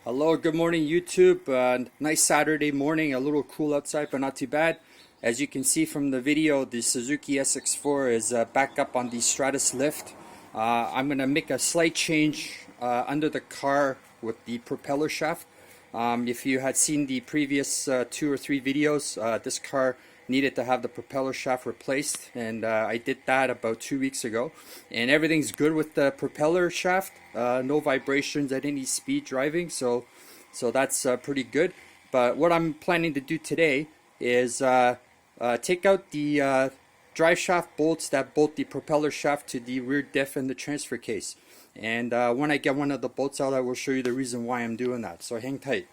Hello, good morning YouTube. Nice Saturday morning, a little cool outside but not too bad. As you can see from the video, the Suzuki SX4 is back up on the Stratus lift. I'm going to make a slight change under the car with the propeller shaft. If you had seen the previous 2 or 3 videos, this car needed to have the propeller shaft replaced, and I did that about 2 weeks ago, and everything's good with the propeller shaft. No vibrations at any speed driving, so that's pretty good. But what I'm planning to do today is take out the drive shaft bolts that bolt the propeller shaft to the rear diff and the transfer case, and when I get one of the bolts out, I will show you the reason why I'm doing that, so hang tight.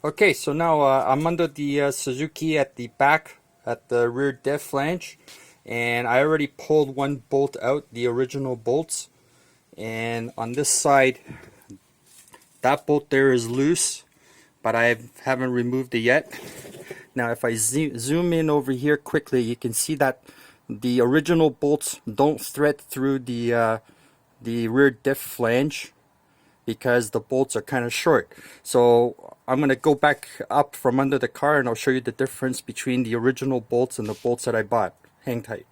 Okay, so now I'm under the Suzuki at the back, at the rear diff flange, and I already pulled one bolt out, the original bolts, and on this side, that bolt there is loose, but I haven't removed it yet. Now if I zoom in over here quickly, you can see that the original bolts don't thread through the rear diff flange, because the bolts are kind of short. So I'm going to go back up from under the car and I'll show you the difference between the original bolts and the bolts that I bought. Hang tight.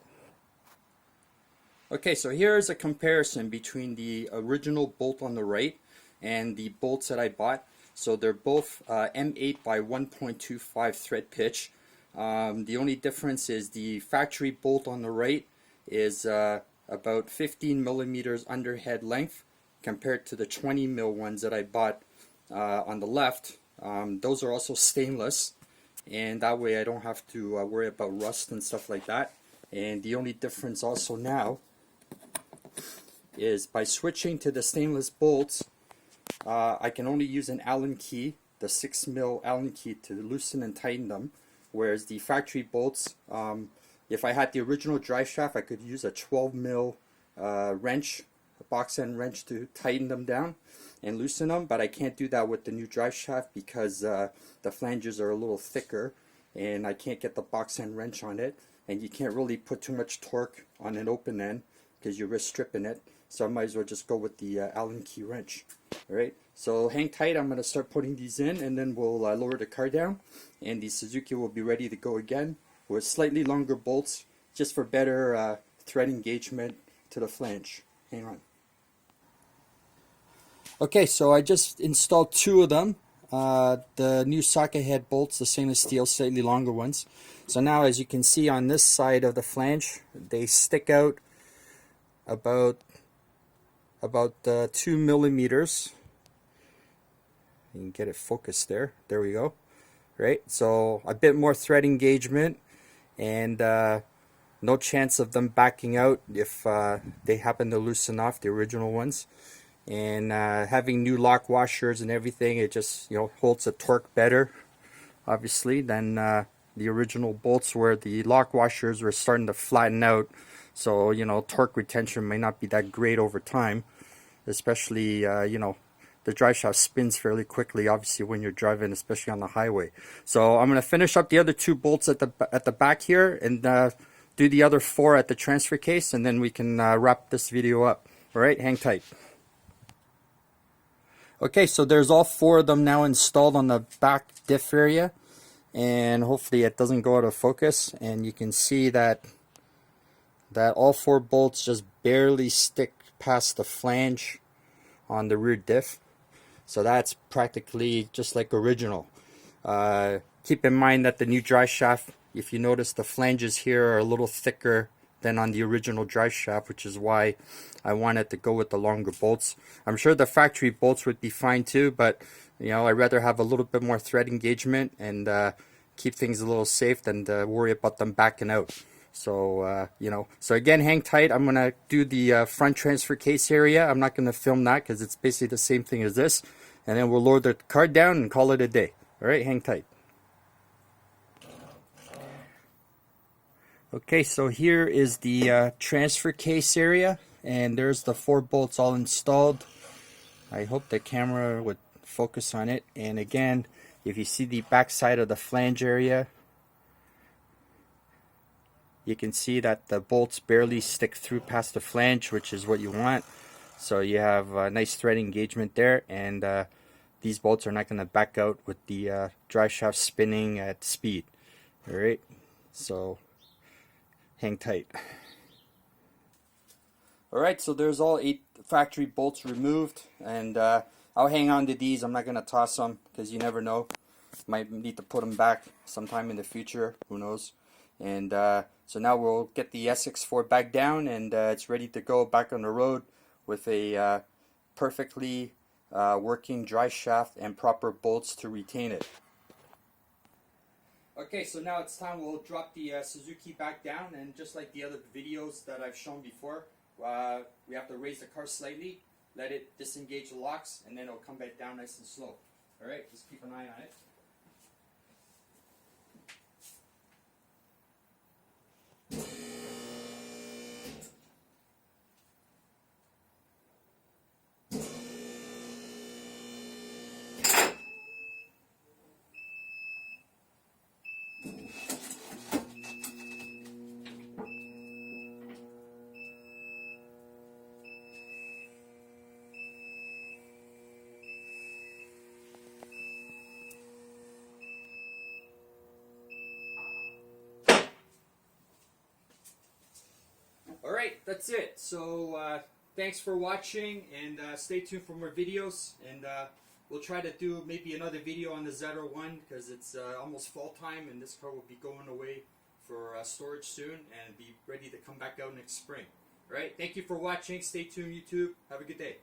Okay, so here's a comparison between the original bolt on the right and the bolts that I bought. So they're both M8 by 1.25 thread pitch. The only difference is the factory bolt on the right is about 15 millimeters under head length, compared to the 20 mil ones that I bought on the left. Those are also stainless, and that way I don't have to worry about rust and stuff like that. And the only difference also now is by switching to the stainless bolts, I can only use an Allen key, the 6 mil Allen key, to loosen and tighten them, whereas the factory bolts, if I had the original drive shaft, I could use a 12 mil wrench, box end wrench, to tighten them down and loosen them, but I can't do that with the new drive shaft because the flanges are a little thicker and I can't get the box end wrench on it, and you can't really put too much torque on an open end because you risk stripping it, so I might as well just go with the Allen key wrench. Alright, so hang tight, I'm going to start putting these in, and then we'll lower the car down and the Suzuki will be ready to go again with slightly longer bolts, just for better thread engagement to the flange. Hang on. Okay, so I just installed 2 of them, the new socket head bolts, the stainless steel, slightly longer ones. So now, as you can see on this side of the flange, they stick out about 2 millimeters. You can get it focused there. There we go. Right, so a bit more thread engagement, and no chance of them backing out if they happen to loosen off, the original ones. And having new lock washers and everything, it just holds the torque better, obviously, than the original bolts, where the lock washers were starting to flatten out. So torque retention may not be that great over time, especially the drive shaft spins fairly quickly, obviously, when you're driving, especially on the highway. So I'm going to finish up the other 2 bolts at the back here, and do the other 4 at the transfer case, and then we can wrap this video up. All right, hang tight. Okay, so there's all 4 of them now installed on the back diff area, and hopefully it doesn't go out of focus, and you can see that all 4 bolts just barely stick past the flange on the rear diff. So that's practically just like original. Keep in mind that the new drive shaft, if you notice, the flanges here are a little thicker than on the original drive shaft, which is why I wanted to go with the longer bolts. I'm sure the factory bolts would be fine too, but I'd rather have a little bit more thread engagement and keep things a little safe than to worry about them backing out. So so again, hang tight. I'm gonna do the front transfer case area. I'm not gonna film that because it's basically the same thing as this, and then we'll lower the car down and call it a day. All right, hang tight. Okay, so here is the transfer case area, and there's the 4 bolts all installed. I hope the camera would focus on it. And again, if you see the back side of the flange area, you can see that the bolts barely stick through past the flange, which is what you want. So you have a nice thread engagement there, and these bolts are not going to back out with the drive shaft spinning at speed. Alright, so hang tight. Alright, so there's all 8 factory bolts removed, and I'll hang on to these. I'm not going to toss them because you never know. Might need to put them back sometime in the future, who knows. And so now we'll get the SX4 back down, and it's ready to go back on the road with a perfectly working drive shaft and proper bolts to retain it. Okay, so now it's time we'll drop the Suzuki back down, and just like the other videos that I've shown before, we have to raise the car slightly, let it disengage the locks, and then it'll come back down nice and slow. Alright, just keep an eye on it. Alright, that's it. So thanks for watching, and stay tuned for more videos, and we'll try to do maybe another video on the Z01 because it's almost fall time, and this car will be going away for storage soon and be ready to come back out next spring. Alright, thank you for watching. Stay tuned, YouTube. Have a good day.